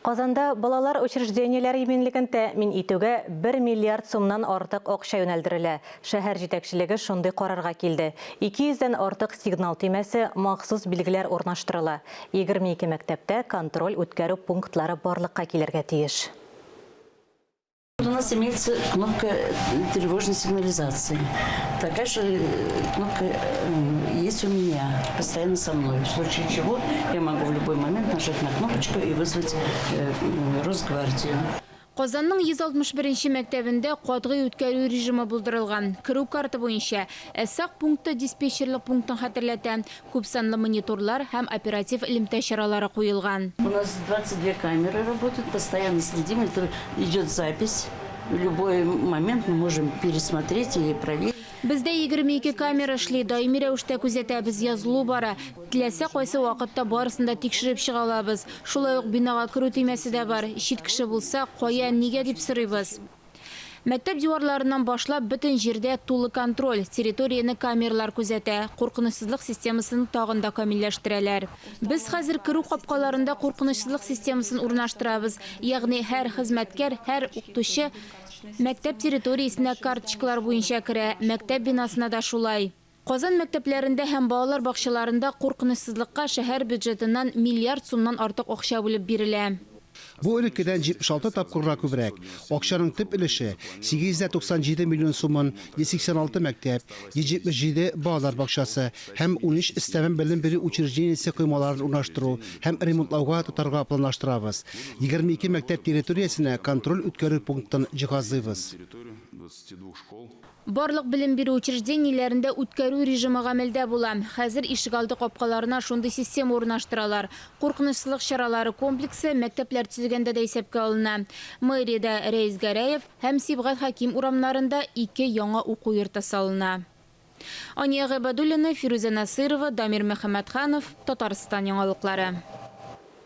Казанда балалар учрежденияләре именлеген тәэмин итүгә 1 миллиард сумнан артык акча юнәлдерелә. Шәһәр җитәкчелеге шундый карарга килде. 200-дән артык сигнал төймәсе, махсус билгеләр урнаштырыла. 22 мәктәптә контроль үткәрү пунктлары барлыкка килергә тиеш. У нас имеется кнопка тревожной сигнализации. Такая же кнопка есть у меня, постоянно со мной. В случае чего я могу в любой момент нажать на кнопочку и вызвать Росгвардию. Казанның 161-нче мәктәбендә катгый үткәрү режимы булдырылган. Керү карты буенча әсәк пункты диспетчерлык пунктын хәтерләтә. Күп санлы мониторлар һәм оператив элемтә чаралары куелган. У нас 22 камеры работают, постоянно следим, это идет запись. В любой момент мы можем пересмотреть и проверить. Бездә 22 камера эшли, даими рәвештә күзәтәбез, язылу бара. Теләсә кайсы вакытта барысында тикшереп чыга алабыз. Шулай ук бинага керү төймәсе дә бар. Чит кеше булса, кая, нигә дип сорыйбыз. Мәктәп диварларынан башлап бөтен җирдә тулы контроль, территорияны камералар күзәтә, куркынычсызлык системасын тагын да камилләштерәләр. Без хәзер керү капкаларында куркынычсызлык системасын урнаштырабыз, ягъни һәр хезмәткәр, һәр укытучы мәктәп территориясенә карточкалар буенча керә, мәктәп бинасына да шулай. Казан мәктәпләрендә һәм балалар бакчаларында куркынычсызлыкка шәһәр бюджетыннан миллиард сумнан артык акча бүлеп бирелә. Бу элеккедән 76 тапкырга күбрәк. Акчаның төп өлеше 897 миллион сумын 186 мәктәп, 177 балалар бакчасы һәм 13 өстәмә белем бирү учреждениесе коймаларын урнаштыру һәм ремонтлауга тотарга планлаштырабыз. 22 мәктәп территориясенә контроль үткәрү пунктын җиһазлыйбыз. Барлык белем бирү учреждениеләрендә үткәрү режимы гамәлдә була. Хәзер ишегалды капкаларына шундый система урнаштыралар. Куркынычсызлык чаралары комплексы мәктәпләр төзегәндә дә исәпкә алына. Мэриядә Рәис Гәрәев һәм Сибгат Хаким урамнарында 2 яңа уку йорты салына. Ания Габадуллина, Фируза Насырова, Дамир Мөхәммәтханов, Татарстан яңалыклары.